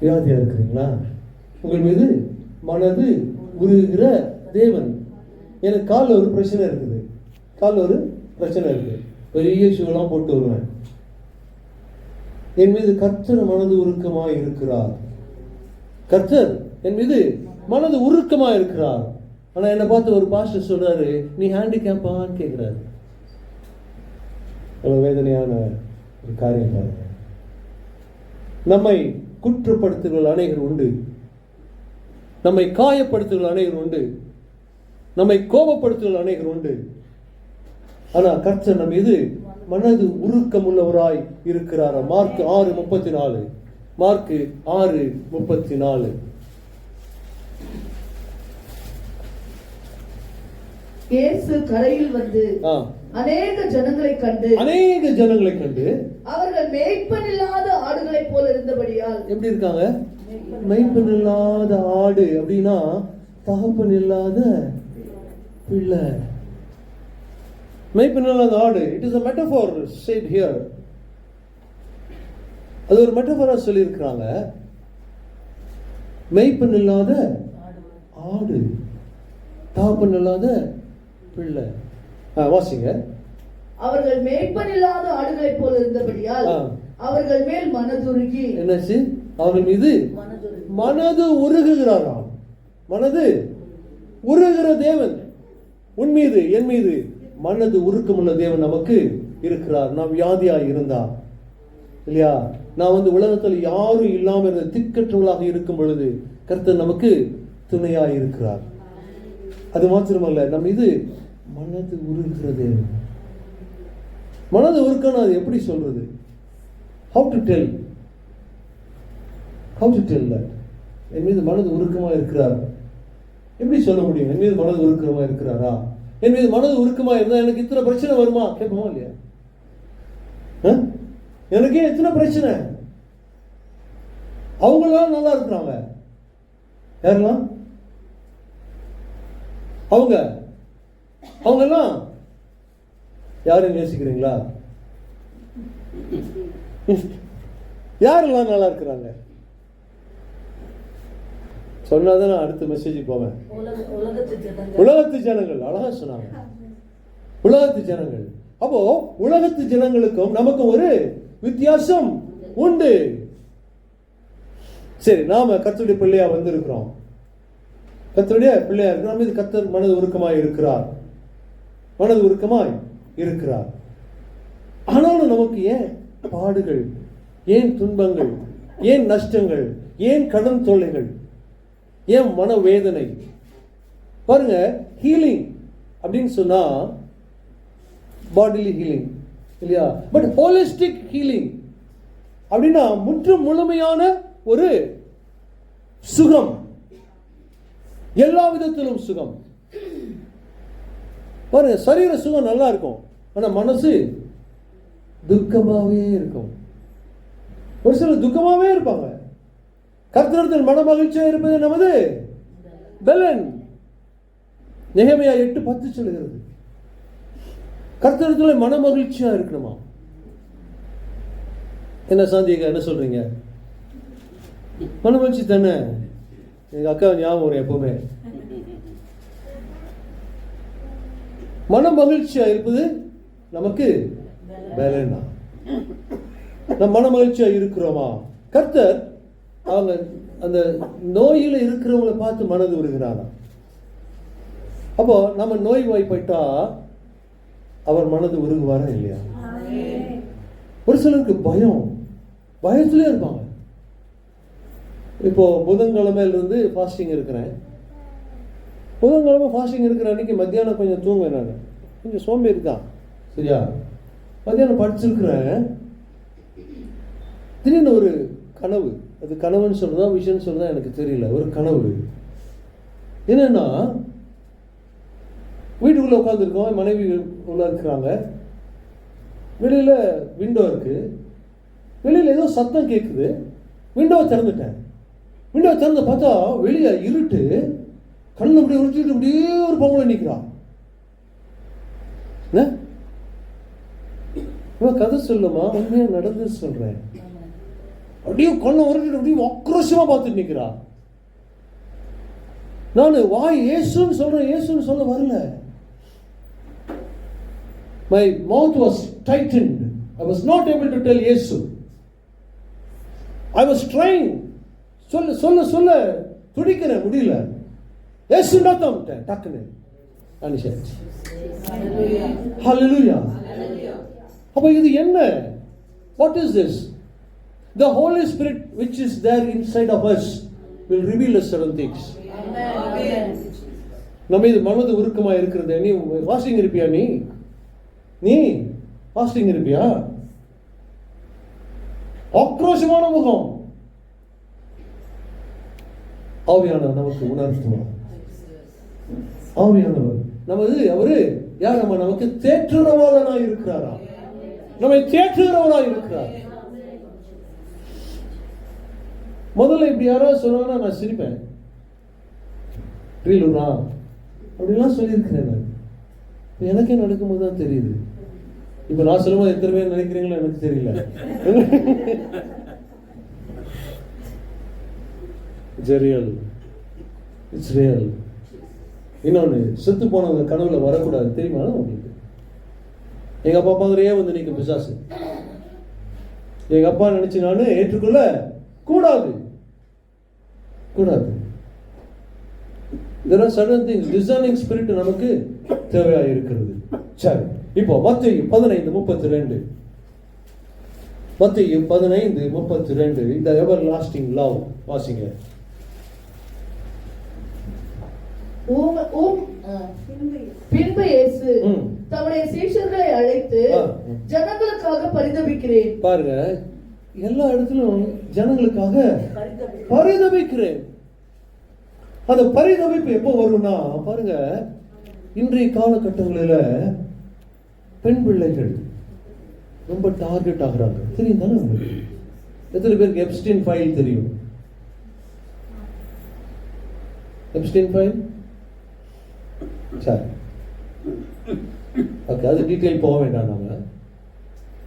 வியாதியா இருக்கிறீங்களா? உங்கள் மீது மனது உருகிற தேவன். எனக்கு காலில் ஒரு பிரச்சனை இருக்குது, காலில் ஒரு பிரச்சனை இருக்குது, பெரிய ஷூலாம் போட்டு வருவேன். என் மீது கர்த்தர் மனது உருக்கமாக இருக்கிறார். கர்த்தர் என் மீது மனது உருக்கமா இருக்கிறார். ஆனா என்னை பார்த்து ஒரு பாஸ்டர் சொல்றாரு, நீ ஹேண்டிகேப்பான்னு கேட்கிறாரு. வேதனையான ஒரு காரியம் பாருங்க. நம்மை குற்றப்படுத்துகள் அநேகர் உண்டு, நம்மை காயப்படுத்துகள் அநேகர் உண்டு, நம்மை கோபப்படுத்துகள் அநேகர் உண்டு. ஆனா கர்த்தர் நம் மீது மனது உருக்கம் உள்ளவராய் இருக்கிறார். மார்க் 6:34. மார்க் 6:34. இயேசு கரையில் வந்து அநேக ஜனங்களை கண்டு அவர்கள் மேய்ப்பன் இல்லாத ஆடுகளைப் போல இருந்தபடியால். எப்படி இருக்காங்க? மேய்ப்பன் இல்லாத ஆடு அப்படின்னா தகப்பன் இல்லாத பிள்ளை. மேய்ப்பன் இல்லாத ஆடு. It is a metaphor said here. அது ஒரு மெட்டபரா சொல்லி இருக்கிறாங்க. மேய்ப்பன் இல்லாத ஆடு, தகப்பன் இல்லாத பிள்ளை. வாசிங்க. அவர்கள் மேய்ப்பன் இல்லாத ஆடுகளைப் போல இருந்தபடியால் அவர்கள் மேல் மனதுருகி. என்னாச்சு? அவர்கள் மீது மனது உருகுகிறாராம். மனது உருகுகிற தேவன் உன் மீது என் மீது மனது உருக்கமுள்ள தேவன் நமக்கு இருக்கிறார். நாம் வியாதியா இருந்தா இல்லையா, நான் உலகத்தில் யாரும் இல்லாம இருந்த திக்கற்றவர்களாக இருக்கும் பொழுது கர்த்தர் நமக்கு துணையாக இருக்கிறார். அது மாத்திரமல்ல, நம் இது மனது உருகிறது. மனது உருக்கணும், அது எப்படி சொல்றது? How to tell that? என் மீது மனது உருக்கமா இருக்கிறார். எப்படி சொல்ல முடியும்? என் மீது மனது உருக்கமா இருக்கிறாரா? என் மீது மனது உருக்கமா இருந்தா எனக்கு இத்தனை பிரச்சனை வருமா? கேட்போமா இல்லையா? எனக்கே எத்தனை பிரச்சனை. அவங்களாம் நல்லா இருக்கிறாங்க. யாரெல்லாம்? அவங்கெல்லாம் யாரும் யோசிக்கிறீங்களா? யாரெல்லாம் நல்லா இருக்கிறாங்க சொன்னாதான் நான் அடுத்த மெசேஜ் போவேன். உலகத்து ஜனங்கள். அழகா சொன்னாங்க, உலகத்து ஜனங்கள். அப்போ உலகத்து ஜனங்களுக்கும் நமக்கும் ஒரு வித்தியாசம் உண்டு. சரி, நாம கர்த்தருடைய பிள்ளையா வந்திருக்கிறோம், கர்த்தருடைய பிள்ளையா இருக்கிறோம். இது கர்த்தர் மனது உருக்கமாய் இருக்கிறார், மனது உருக்கமாய் இருக்கிறார். ஆனாலும் நமக்கு ஏன் பாடுகள், ஏன் துன்பங்கள், ஏன் நஷ்டங்கள், ஏன் கடன் தொல்லைகள், ஏன் மனவேதனை? பாருங்க, ஹீலிங் அப்படின்னு சொன்னா பாடிலி ஹீலிங் இல்லையா, பட் ஹோலிஸ்டிக் ஹீலிங் அப்படின்னா முற்றும் முழுமையான ஒரு சுகம், எல்லா விதத்திலும் சுகம். பாருங்க, சரீர சுகம் நல்லா இருக்கும், ஆனா மனசு துக்கமாவே இருக்கும். ஒரு சிலர் துக்கமாவே இருப்பாங்க. கர்த்தரிடத்தில் மன மகிழ்ச்சியா இருப்பது நமது பலன். நெகேமியா 8:10 சொல்லுகிறது, கர்த்தரிடத்தில் மன மகிழ்ச்சியா இருக்கணுமா? என்ன சாந்தியக்கா, என்ன சொல்றீங்க? மன மகிழ்ச்சி தானே? எங்க அக்கா ஞாபகம் வரும் எப்பவுமே. மன மகிழ்ச்சியா இருப்பது நமக்கு பலனா. நம்ம மன மகிழ்ச்சியா இருக்கிறோமா? கர்த்தர் அவங்க அந்த நோயில இருக்கிறவங்களை பார்த்து மனது உருகிறாரா? அப்போ நம்ம நோய் வாய்ப்பட்டா அவர் மனது உருகுவாரா இல்லையா? ஒரு சிலருக்கு பயத்திலே இருப்பாங்க. இப்போ புதன்கிழமையில இருந்து ஃபாஸ்டிங் இருக்கிறேன். புதன்கிழமை ஃபாஸ்டிங் இருக்கிற அன்னைக்கு மத்தியானம் கொஞ்சம் தூங்குவேன். நான் கொஞ்சம் சோம்பேறி தான், சரியா? மத்தியானம் படிச்சிருக்கிறேன். திடீர்னு ஒரு கனவு. அது கனவுன்னு சொல்றதா விஷயம் சொல்றதா எனக்கு தெரியல. ஒரு கனவு என்னன்னா, வீட்டுக்குள்ள உட்காந்துருக்கோம், மனைவி உள்ள இருக்கிறாங்க, வெளியில விண்டோ இருக்கு, வெளியில ஏதோ சத்தம் கேட்குது. விண்டோவை திறந்துட்டேன். விண்டோவை திறந்து பார்த்தா வெளியே இருட்டு, கண்ணு அப்படியே உரிச்சிட்டு அப்படியே ஒரு பொங்கலை நிற்கிறான். கதை சொல்லுமா, உண்மையா நடந்து சொல்றேன். அப்படியே கண்ணை உருட்டிட்டு அப்படியே ஆக்ரோஷமா பார்த்துட்டு நிக்கிறா. நான் வாய் இயேசுன்னு சொல்றேன், இயேசுன்னு சொல்ல வரல. My mouth was tightened. I was not able to tell Yesu. I was trying. சொல்ல துடிக்கிறேன், முடியல. இயேசு தான் டக்குன்னு அனிஷாச்சு. Hallelujah. அப்ப இது என்ன? What is this? The Holy Spirit which is there inside of us will reveal us certain things. நம்ம இது மனது உருக்கமா இருக்கிறது. நீ வாசிங் இருப்பியா? நீ வாசிங் இருப்பியா? ஆக்ரோஷமான முகம். ஆவியானவர் நமக்கு உணர்த்துவார். ஆவியானவர் அவரு யார்? நமக்கு தேற்றுகிறவராய் இருக்கிறாரா? நம்மை தேற்றுகிறவராய் இருக்கிறார். முதல்ல இப்படி யாராவது சொன்னாங்கன்னா நான் சிரிப்பேன். ரீலுரா அப்படிலாம் சொல்லியிருக்கிறேன். எனக்கே நடக்கும்போது தான் தெரியுது. இப்ப நான் சொல்லும்போது எத்தனை பேர் நினைக்கிறீங்களோ எனக்கு தெரியல. It's real. இன்னொன்னு, செத்து போனவங்க கனவுல வரக்கூடாது, தெரியுமா உங்களுக்கு? எங்க அப்பா மாதிரியே வந்து நிற்கும் பிசாசு. எங்க அப்பா நினைச்சு நானு ஏற்றுக்கொள்ள கூடாது. There are certain things, discerning spirit நமக்கு தேவையா இருக்கிறது. சரி, இப்போ மத்தேயு 15:32. மத்தேயு 15:32. இந்த எவர் லாஸ்டிங் லவ் வாசிங்க. பின்பு இயேசு தம்முடைய சீஷர்களை அழைத்து ஜனங்களுக்காக பரிதபிக்கிறேன். பாருங்க, எல்லா இடத்திலும் ஜனங்களுக்காக பரிதபிக்கிறேன். அந்த பரிதவிப்பு எப்போ வரும்னா, பாருங்க, இன்றைய காலகட்டங்களில் பெண் பிள்ளைகள் ரொம்ப டார்கெட் ஆகுறாங்க. தெரியும் தானே உங்களுக்கு? எத்தனை பேருக்கு எப்ஸ்டீன் ஃபைல் தெரியும்? எப்ஸ்டீன் ஃபைல், சரி, ஓகே, அது டீட்டெயில் போக வேண்டாம். நாம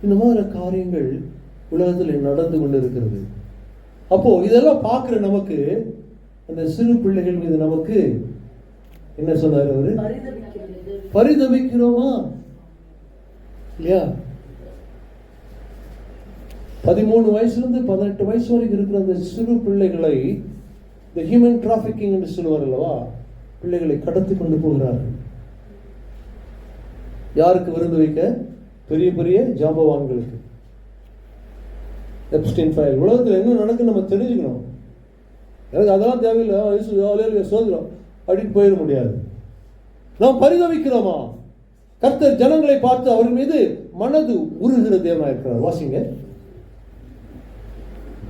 இந்த மாதிரி காரியங்கள் உலகத்தில் நடந்து கொண்டு இருக்கிறது. அப்போ இதெல்லாம் பார்க்கிற நமக்கு, அந்த சிறு பிள்ளைகள் மீது நமக்கு என்ன சொன்னார் அவரு? பரிதபிக்கிறோமா இல்லையா? 13 வயசுலேருந்து 18 வயசு வரைக்கும் இருக்கிற அந்த சிறு பிள்ளைகளை இந்த ஹியூமன் டிராபிக்கிங் என்று சொல்லுவார் அல்லவா, பிள்ளைகளை கடத்தி கொண்டு போகிறார்கள். யாருக்கு விருந்து வைக்க? பெரிய பெரிய ஜாம்பவான்களுக்கு. Epstein file. உலகத்தில் என்ன நடக்குன்னு நம்ம தெரிஞ்சுக்கணும். எனக்கு அதெல்லாம் தேவையில்லை, சோதரம் அப்படின்னு போயிட முடியாது. நாம் பரிதவிக்கிறோமா? கர்த்தர் ஜனங்களை பார்த்து அவர் மீது மனது உருகிற தேவனாக இருக்கிறார். வாசிங்க.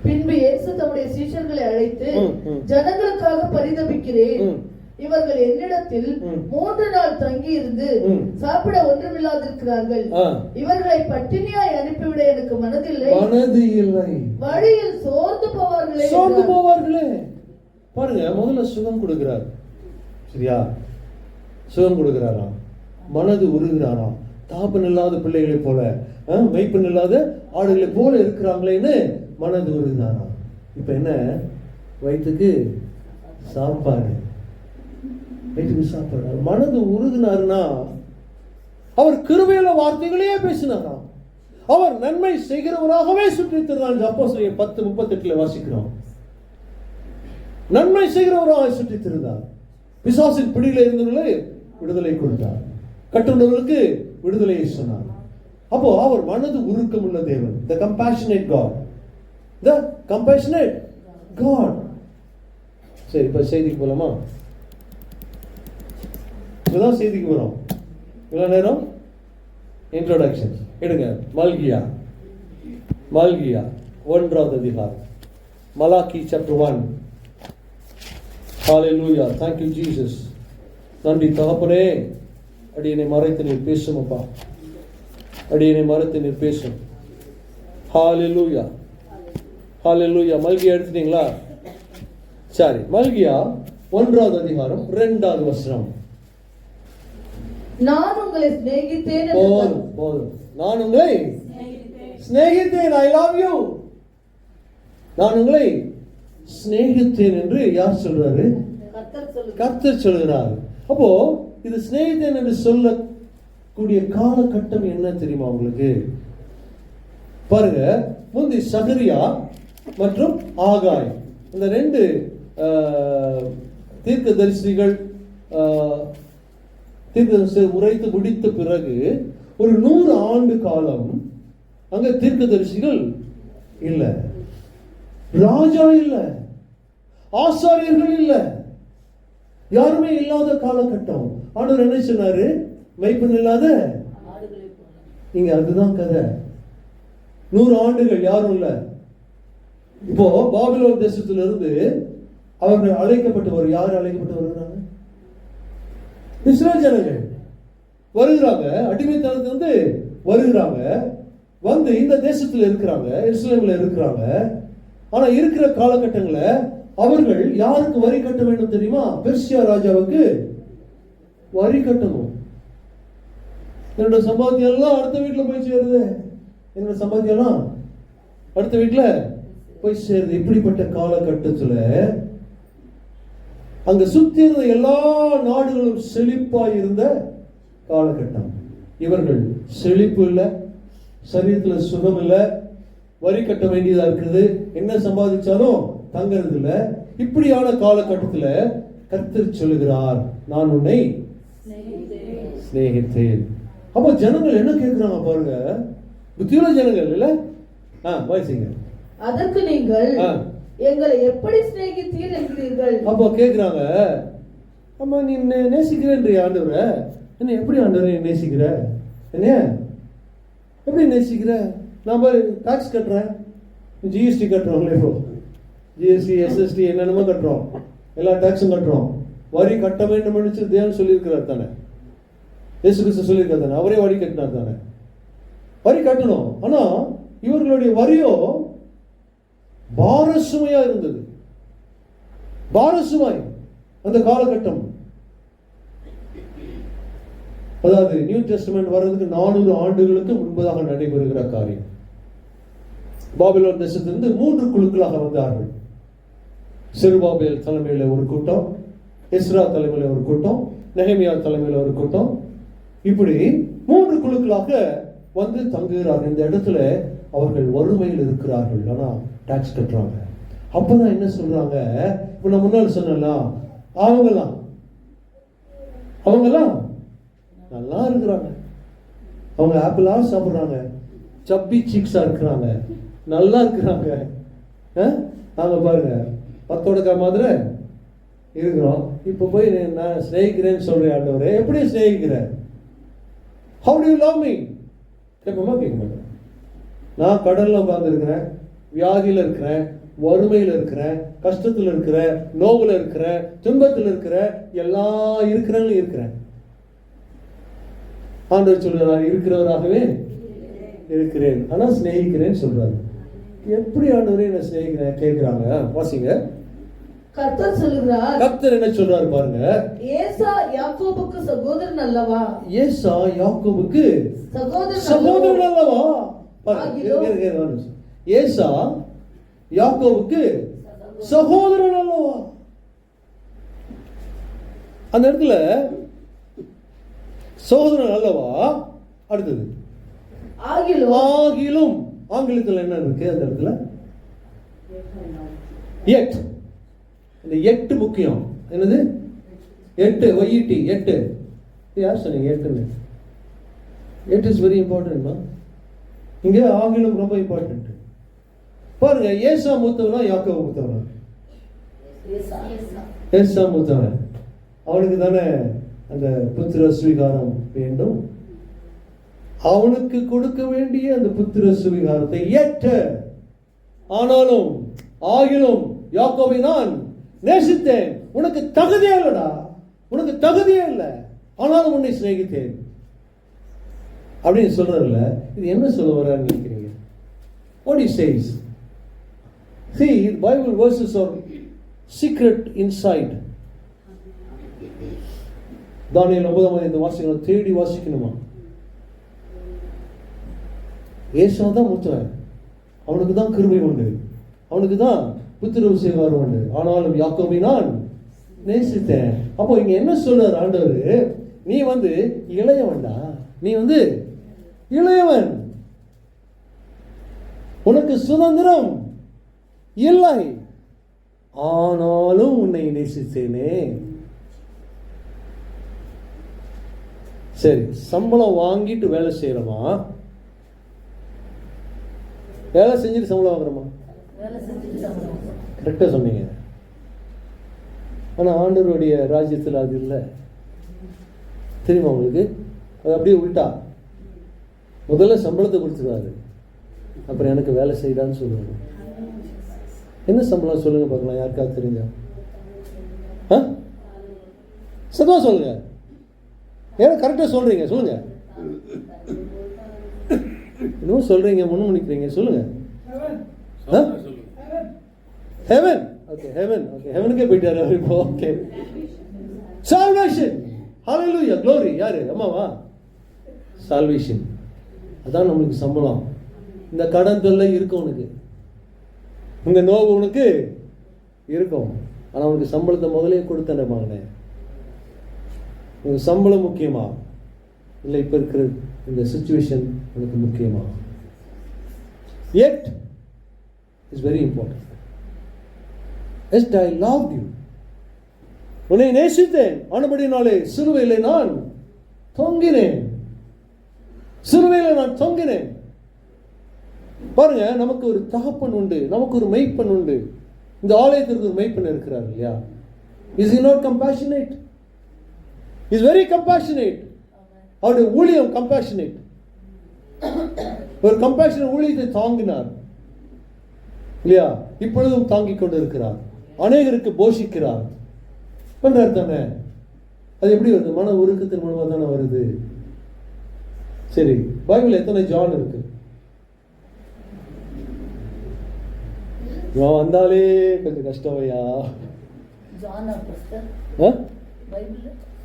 பின்பு இயேசு தம்முடைய சீஷர்களை அழைத்து ஜனங்களுக்காக பரிதபிக்கிறேன். இவர்கள் என்னிடத்தில் 3 நாள் தங்கி இருந்து சாப்பிட ஒன்றுமில்லாதிருக்கிறார்கள். இவர்களை பட்டினியாய் அனுப்பிவிட எனக்கு மனதில்லை. வழியில் சோர்ந்து போவார்களே. பாருங்க, முதல்ல சுகம் கொடுக்கிறார். சரியா? சுகம் கொடுக்கிறாராம். மனது உருகிறாராம். தாப்பன் இல்லாத பிள்ளைகளை போல, மெய்ப்பன் இல்லாத ஆடுகளை போல இருக்கிறாங்களேன்னு மனது உருகிறாராம். இப்ப என்ன? வயிற்றுக்கு சாப்பாடு. மனது உருகினார்னா அவர் கிருபையுள்ள வார்த்தைகளையே பேசினாராம். அவர் நன்மை செய்கிறவராகவே சுற்றி திருந்தார். அப்போஸ்தலர் 10:38 வாசிக்கிறோம். நன்மை செய்கிறவராக சுற்றி திருந்தார். பிசாசின் பிடியில இருந்தவர்களை விடுதலை கொடுத்தார். கட்டுண்டவர்களுக்கு விடுதலையை சொன்னார். அப்போ அவர் மனது உருக்கம் உள்ள தேவன். The compassionate God. The compassionate God. சரி, இப்ப செய்திக்கு போலாமா? இப்பதான் செய்திக்கு வரும். இவ்வளவு நேரம் இன்ட்ரோடக்ஷன் எடுங்க. மல்கியா 1வது அதிகாரம். Malachi chapter 1. Hallelujah. Thank you Jesus. நன்றி தகப்பனே. அடியனை மறைத்து நீர் பேசும் அப்பா. அடியனை மறைத்து நீர் பேசும். Hallelujah. Hallelujah. மல்கியா எடுத்துட்டீங்களா? சரி, மல்கியா 1வது அதிகாரம் 2வது வசனம். நான் உங்களை சிநேகித்தேன். போதும். நான் உங்களை சிநேகித்தேன். I love you. நான் உங்களை சிநேகித்தேன் என்று யார் சொல்றாரு? கர்த்தர் சொல்கிறார். அப்போ இது சிநேகித்தேன் என்று சொல்லக்கூடிய காலகட்டம் என்ன தெரியுமா உங்களுக்கு? பாருங்க, முந்தி சகரியா மற்றும் ஆகாய் இந்த ரெண்டு தீர்க்கதரிசிகள் தீர்க்கதரிசி உரைத்து முடித்த பிறகு ஒரு 100 ஆண்டு காலம் அங்க தீர்க்கதரிசிகள் இல்ல, ராஜா இல்ல, ஆசாரியர்கள் இல்ல, யாருமே இல்லாத காலகட்டம். ஆண்டவர் என்ன சொன்னாரு? மெய்ப்பன் இல்லாத இங்க அதுதான் கதை. 100 ஆண்டுகள் யாரும் இல்ல. இப்போ பாபிலோன் தேசத்திலிருந்து அவர்கள் அழைக்கப்பட்டு யார் அழைக்கப்பட்டு வருகிறாங்க? இஸ்ரவேல் ஜனங்கள் வருகிறாங்க, அடிமைத்தனத்திலிருந்து வருகிறாங்க, வந்து இந்த தேசத்துல இருக்கிறாங்க, இஸ்ரவேல்ல இருக்கிறாங்க. ஆனா இருக்கிற காலகட்டங்கள்ல அவர்கள் யாருக்கு வரி கட்ட வேண்டும் தெரியுமா? பெர்சியா ராஜாவுக்கு வரி கட்டணும். என்னோட சம்பாத்தியம் எல்லாம் அடுத்த வீட்டுல போய் சேருது, என்னோட சம்பாத்தியம் எல்லாம் அடுத்த வீட்டுல போய் சேருது. இப்படிப்பட்ட காலகட்டத்துல அங்க சுத்தி இருந்த எல்லா நாடுகளும் செழிப்பாய் இருந்த காலகட்டம். இவர்கள் செழிப்பு இல்ல, சரீரத்துல சுகம் இல்ல, வரி கட்ட வேண்டியதா இருக்குது, என்ன சம்பாதிச்சாலும் தங்கிறது இல்ல. இப்படியான காலகட்டத்துல கர்த்தர் சொல்லுகிறார், நான் உன்னை சிநேகித்தேன். அப்ப ஜனங்கள் என்ன கேட்கிறாங்க பாருங்க, புத்தியுள்ள ஜனங்கள் இல்ல. வாசிங்க. அதற்கு நீங்கள் எங்களை எப்படி சிநேகித்தீர் என்கிறீர்கள். அப்போ கேக்குறாங்க, அம்மா நீ நேசிக்கிறேன் ஆண்டவரை, என்ன எப்படி ஆண்டவரை நேசிக்கிற? என்ன எப்படி நேசிக்கிற? நான் டாக்ஸ் கட்டுறேன், ஜிஎஸ்டி கட்டுறோம், ஜிஎஸ்டி எஸ்எஸ்டி என்னென்னமோ கட்டுறோம், எல்லா டாக்ஸும் கட்டுறோம். வரி கட்ட வேண்டும் தேவன் சொல்லியிருக்கிறார் தானே, இயேசு கிறிஸ்து சொல்லியிருக்கார் தானே, அவரே வரி கட்டினார் தானே, வரி கட்டணும். ஆனா இவர்களுடைய வரியோ பாரசுமையா இருந்தது, பாரசுமாய் அந்த காலகட்டம். அதாவது நியூ டெஸ்டமென்ட் வர்றதுக்கு 400 ஆண்டுகளுக்கு முன்பதாக நடைபெறுகிற காரியம். பாபிலோன் தேசத்திலிருந்து 3 குழுக்களாக வந்தார்கள். செருபாபேல் தலைமையில ஒரு கூட்டம், எஸ்ரா தலைமையில ஒரு கூட்டம், நெகமியா தலைமையில ஒரு கூட்டம். இப்படி 3 குழுக்களாக வந்து தங்குகிறார்கள். இந்த இடத்துல அவர்கள் வறுமையில் இருக்கிறார்கள், ஆனா டாக்ஸ் கட்டுறாங்க. அப்பதான் என்ன சொல்றாங்க, இப்ப நான் முன்னாடி சொன்னலாம், அவங்கெல்லாம் நல்லா இருக்கிறாங்க, அவங்க ஆப்பிளா சாப்பிடுறாங்க, சப்பி சீக்ஸா இருக்கிறாங்க, நல்லா இருக்கிறாங்க. நாங்க பாருங்க 10 மாதிரி இருக்கிறோம். இப்ப போய் நான் சிநேகிக்கிறேன்னு சொல்றேன், ஆண்டவரே எப்படி சிநேகிக்கிறேன்? How do you love me? கேட்போமா? கேட்க மாட்டேன். நான் கடல்ல உட்கார்ந்து இருக்கிறேன், வியாதியில இருக்கிறேன், வறுமையில இருக்கிறேன், கஷ்டத்துல இருக்கிறேன், நோவுல இருக்கிறேன், துன்பத்தில் இருக்கிறேன், எல்லாம் இருக்கிறேன். ஆண்டவர் சொல்றார், இருக்கிறவராகவே இருக்கிறேன், ஆனா சிநேகிக்கிறேன்னு சொல்றாரு. எப்படி ஆண்டவரே என்ன சிநேகிக்கிறேன் கேட்கிறாங்க. வாசிங்க. கர்த்தர் சொல்லுகிறார். கர்த்தர் என்ன சொல்றாரு பாருங்க. ஏசா யாக்கோபுக்கு சகோதரன் அல்லவா? ஏசா யாக்கோபுக்கு சகோதரன் அல்லவா? ஏசா யாக்கோபுக்கு சகோதரன் அல்லவா? அந்த இடத்துல சகோதரன் அல்லவா? அடுத்தது ஆகிலும் ஆங்கிலத்தில் என்ன இருக்கு அந்த இடத்துல? எட். இந்த எட்டு முக்கியம். என்னது? எட்டு, ஒய்இடி, எட்டு. யார் சொன்னீங்க எட்டுன்னு? எட் இஸ் வெரி இம்பார்ட்டன்ட். இங்க ஆங்கிலம் ரொம்ப இம்பார்ட்டன்ட். பாருங்க, ஏசா மூத்தவனா யாக்கோபு மூத்தவனா? ஏசா மூத்தவன். அவனுக்கு தானே அந்த புத்திர சுவீகாரம் வேண்டும். அவனுக்கு கொடுக்க வேண்டிய அந்த புத்திர சுவீகாரத்தை ஏற்ற, ஆனாலும் ஆகிலும் யாக்கோபை நான் நேசித்தேன், உனக்கு தகுதியே இல்லடா, உனக்கு தகுதியே இல்லை, ஆனாலும் உன்னை சிநேகித்தேன் அப்படின்னு சொல்றதுல இது என்ன சொல்ல வர்றான்னு நினைக்கிறீங்க? What he says? See, Bible verses are secret inside. தானியேல் 9 இந்த வாசிக்கணும், தேடி வாசிக்கணுமா? ஏசா தான் மூத்தவன், அவனுக்கு தான் கிருபை உண்டு. அவனுக்கு தான் புத்திரவு செய்வார் உண்டு. ஆனாலும் யாக்கோபை நான் நேசித்தேன். அப்போ இங்க என்ன சொல்றார் ஆண்டவர்? நீ இளையவன்டா, நீ இளையவன், உனக்கு சுதந்திரம் இல்லை, ஆனாலும் உன்னை நேசித்தேனே. சரி, சம்பளம் வாங்கிட்டு வேலை செய்யறோமா? வேலை செஞ்சுட்டு சம்பளம் வாங்குறோமா? கரெக்டா சொன்னீங்க. ஆனா ஆண்டவருடைய ராஜ்யத்தில் அது இல்லை. தெரியுமா உங்களுக்கு? அது அப்படியே உள்டா. முதல்ல சம்பளத்தை கொடுத்துருவாரு, அப்புறம் எனக்கு வேலை செய்யறான்னு சொல்லுவாரு. என்ன சம்பளம் சொல்லுங்க பார்க்கலாம், யாருக்காவது தெரிஞ்சா? சத்தமா சொல்லுங்க. ஏன்னா கரெக்டா சொல்றீங்க, சொல்லுங்க. இன்னும் சொல்றீங்க, முன்முணிக்கிறீங்க, சொல்லுங்க. ஹெவன். Okay, heaven. ஓகே, ஹெவனுக்கே போயிட்டாரு அவர் இப்போ. Okay, salvation. ஹalleluya, glory. யாரு? அம்மாவா? சால்வேஷன். அதான் நம்மளுக்கு சம்பளம். இந்த கடன் தொல்லை இருக்கும் உனக்கு, இந்த நோவு உனக்கு இருக்கும். ஆனா உனக்கு சம்பளத்தை முதலே கொடுத்தேன் மகனே. உனக்கு சம்பளம் முக்கியமா இல்லை இப்ப இருக்கிற இந்த சிச்சுவேஷன் உனக்கு முக்கியமா? Yet is very important. Yes, I loved you. உன்னை நேசித்தேன், ஆனபடினாலே சிலுவையிலே நான் தொங்கினேன். சிலுவையிலே நான் தொங்கினேன். பாருங்க, நமக்கு ஒரு தகப்பன் உண்டு, நமக்கு ஒரு மெய்ப்பன் உண்டு. இந்த ஆலயத்திற்கு ஒரு மெய்ப்பன் இருக்கிறார் இல்லையா? Is he not compassionate? He is very compassionate. அவருடைய ஊழியம் கம்பேஷனேட். ஒரு கம்பேஷன் ஊழியத்தை தாங்கினார் இல்லையா? இப்பொழுதும் தாங்கிக் கொண்டு இருக்கிறார். அநேகருக்கு போஷிக்கிறார். பண்றார் தானே? அது எப்படி வருது? மன உருக்கத்தின் மூலமா தானே வருது. சரி, பைபிள் எத்தனை ஜான் இருக்கு? வந்தாலே கொஞ்சம் கஷ்டமையா?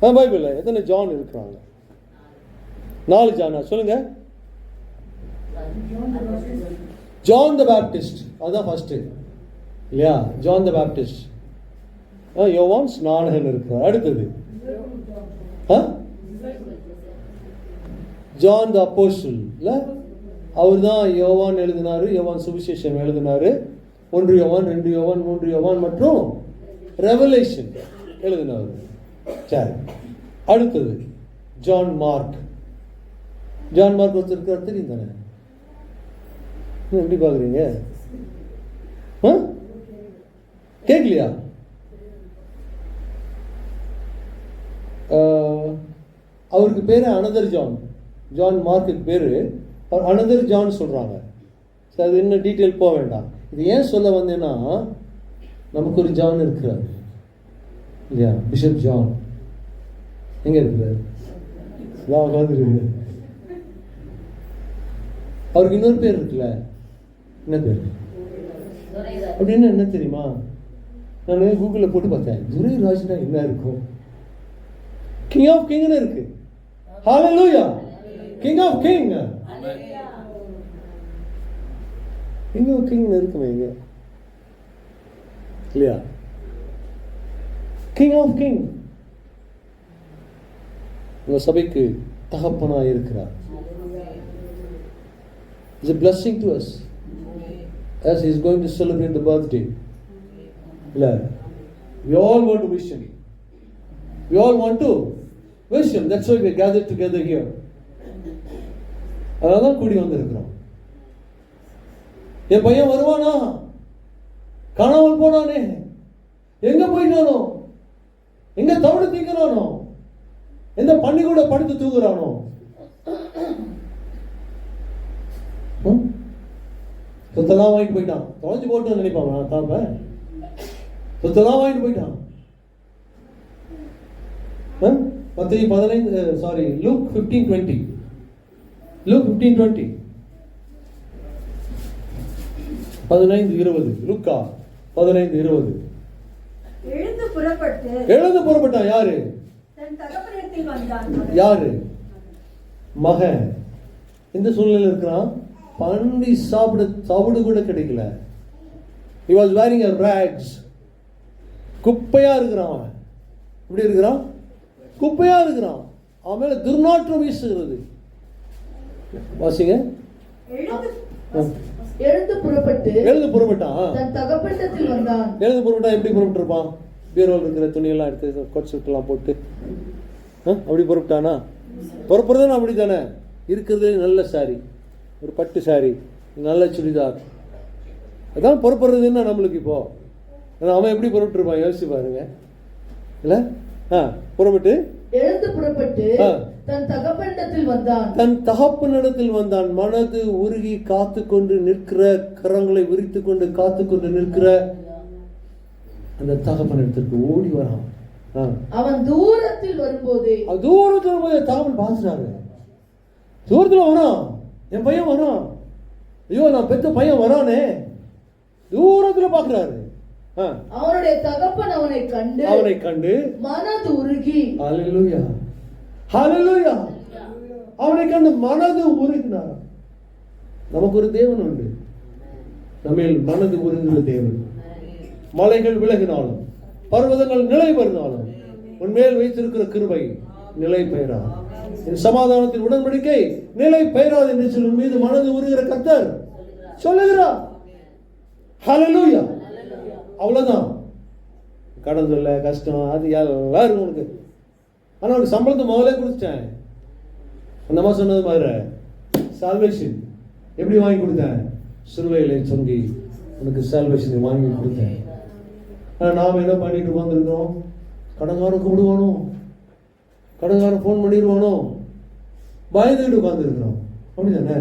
பைபிள்ல எத்தனை ஜான் இருக்கிறாங்க? 4 ஜானா? சொல்லுங்க. ஜான் த பேப்டிஸ்ட், அதான் ஃபர்ஸ்ட் இல்லையா? ஜான் த பேப்டிஸ்ட். யோவான் ஸ்நானகன் இருக்கிறார். அடுத்தது ஜான் த அப்போஸ்டல் இல்ல, அவர் தான் யோவான் எழுதினாரு, யோவான் சுவிசேஷம் எழுதினாரு. 1 யோவான், 2 யோவான், 3 யோவான் மற்றும் ரெவலேஷன் எழுதினார். சரி, அடுத்தது ஜான் மார்க். ஜான் மார்க் ஒருத்தர் இருக்கார், தெரியும் தானே? எப்படி பாக்குறீங்க? கேட்கலையா? அவருக்கு பேரு அனதர் ஜான். ஜான் மார்க்குக்கு பேரு அனதர் ஜான் சொல்றாங்க. அது இன்னும் டீட்டெயில் போக வேண்டாம். இது ஏன் சொல்ல வந்தேன்னா, நமக்கு ஒரு ஜான் இருக்கிறார் இல்லையா? பிஷப் ஜான் எங்க இருக்கிறார்? அவருக்கு இன்னொரு பேர் இருக்குல்ல, என்ன பேர் அப்படின்னு என்ன தெரியுமா? நான் கூகுளில் போட்டு பார்த்தேன், துரைராஜ்னா என்ன இருக்கும்? கிங் ஆஃப் கிங்னு இருக்கு. ஹalleluya, king of king. King of king இருக்குமே இங்க இல்லையா? கிங் ஆஃப் கிங் உங்க சபைக்கு தகப்பனா இருக்கிறார். It's a blessing to us as he is going to celebrate the birthday. We all want to wish him. We all want to wish him. That's why we are gathered together here. அதான் கூடி வந்திருக்கிறோம். என் பையன் வருவானா? காணாமல் போனானே, எங்க போயிட்டானோ? எங்க தவிடு தீக்கிறானோ? எந்த பண்ணி கூட படுத்து தூங்குறானோ? சொத்தெல்லாம் வாங்கிட்டு போயிட்டான். தொலைஞ்சு போட்டு நினைப்பான் தாப்ப. சொத்தெல்லாம் வாங்கிட்டு போயிட்டான். மத்தேயு 15 லூக் 15:20. லூக் 15:20. 15:20. லூக்கா 15:20. எழுந்து புறப்பட்டான். யாரு? யாரு? மகன். இந்த சூழ்நிலையில் இருக்கிறான். பண்டி சாப்பிடு கூட கிடைக்கல. He was wearing a rags. குப்பையா இருக்கிறான் அவன். எப்படி இருக்கிறான்? குப்பையா இருக்கிறான். அவன் மேல துர்நாற்றம் வீசுகிறது. வாசிங்க. எழுந்து புறப்பட்டான். தன் தகப்பனிடத்தில் வந்தான். எழுந்து புறப்பட்டா எப்படி புறப்பட்டிருப்பான்? பீரோல் இருக்கிற துணியெல்லாம் எடுத்து கோட் சூட்டெல்லாம் போட்டு அப்படி புறப்பட்டானா? புறப்படுறதுன்னு அப்படி தானே இருக்கிறது. நல்ல சாரி, ஒரு பட்டு சாரி, நல்ல சுடிதார், அதான் புறப்படுறதுன்னா நம்மளுக்கு. இப்போ அவன் எப்படி புறப்பட்டுருப்பான் யோசிச்சு பாருங்க. இல்ல புறப்பட்டு எழுந்து புறப்பட்டு தன் தகப்பனிடத்தில் வந்தான். மனது உருகி காத்து கொண்டு நிற்கிற, கரங்களை விரித்து கொண்டு காத்து கொண்டு நிற்கிற அந்த தகப்பனிடத்திற்கு ஓடி வரான். அவன் தூரத்தில் வரும்போது தகப்பன் பார்த்துட்டாரு. தூரத்துல வரான், என் பையன் வரான், ஐயோ நான் பெத்த பையன் வரானே, தூரத்துல பாக்குறாரு. அவனுடைய தகப்பன் அவனை கண்டு மனது உருகி, ஹல்லேலூயா ஹல்லேலூயா, அவனை கண்டு மனது உருகினார். நமக்கு ஒரு தேவன் உண்டு, நம்மில் மனது உருகுகிற தேவன். மலைகள் விலகினாலும் பர்வதங்கள் நிலை பெறுனாலும் உன்மேல் வைத்திருக்கிற கிருபை நிலை பெயராது. என் சமாதானத்தின் உடன்படிக்கை நிலை பெயராது என்று சொல்லி உன் மீது மனது உருகிற கர்த்தர் சொல்லுகிறார். ஹல்லேலூயா. அவ்வளவுதான். கடன் சொல்ல கஷ்டம் அது எல்லாம் இருக்கும் உனக்கு. ஆனா உனக்கு சம்பளத்தை முதலே கொடுத்துட்டேன். அந்த மாதிரி சொன்னது மாதிரி சால்வேஷன் எப்படி வாங்கி கொடுத்தேன்? சிலுவையிலே சொங்கி உனக்கு சால்வேஷனை வாங்கி கொடுத்தேன். நாம் என்ன பண்ணிட்டு உட்காந்துருக்கோம்? கடங்காரம் கூப்பிடுவானோ, கடங்காரம் ஃபோன் பண்ணிடுவானோ, பயந்துக்கிட்டு உட்காந்துருக்கிறோம். அப்படிதானே?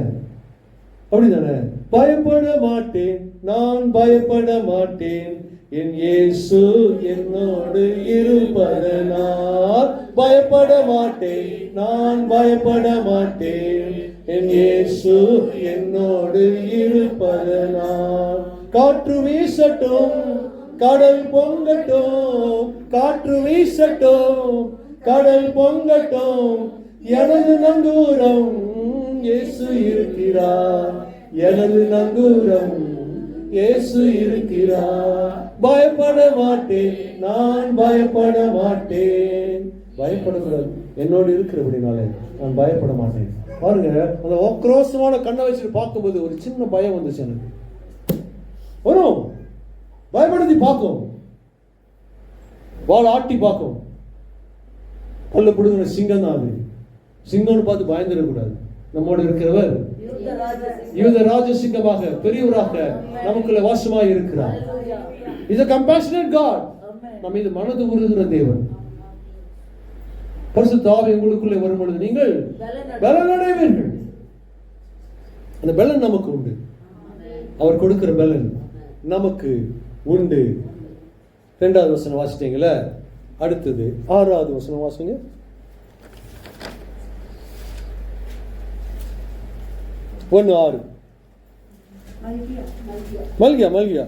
அப்படிதானே? பயப்பட மாட்டேன், நான் பயப்பட மாட்டேன், என் இயேசு என்னோடு இருப்பதனால். பயப்பட மாட்டேன், நான் பயப்பட மாட்டேன், என் இயேசு என்னோடு இருப்பதனால். காற்று வீசட்டும், கடல் பொங்கட்டும், காற்று வீசட்டும், கடல் பொங்கட்டும், எனது நங்கூரம் இயேசு இருக்கிறார், எனது நங்கூரம் இயேசு இருக்கிறார். பயப்பட மாட்டேன், நான் பயப்பட மாட்டேன். பயப்படக்கூடாது, என்னோடு இருக்கிறபடினாலே நான் பயப்பட மாட்டேன். பாருங்க, அந்த ஆக்ரோஷமான கண்ணை வச்சுட்டு பார்க்கும்போது ஒரு சின்ன பயம் வந்துச்சு எனக்கு. வரும், பயப்படுத்தி பார்க்கும், வாழ ஆட்டி பார்க்கும். கொல்ல பிடுங்கிற சிங்கம் தான் அது. சிங்கம்னு பார்த்து பயந்துடக்கூடாது. நம்மோடு இருக்கிறவர் யூத ராஜ சிங்கமாக பெரியவராக நமக்குள்ள வாசமாக இருக்கிறார். Is a compassionate God. நம்ம இது மனது உருகுகிற தேவன். பரிசுத்த ஆவி உங்களுக்குள்ளே வரும் பொழுது நீங்கள் பலனடைவீர்கள். அந்த பலன் நமக்கு உண்டு. அவர் கொடுக்கிற பலன் நமக்கு உண்டு. 2வது வசனம் வாசிட்டீங்களா? அடுத்தது 6வது வசனம் வாசிங்க. மல்கியா மல்கியா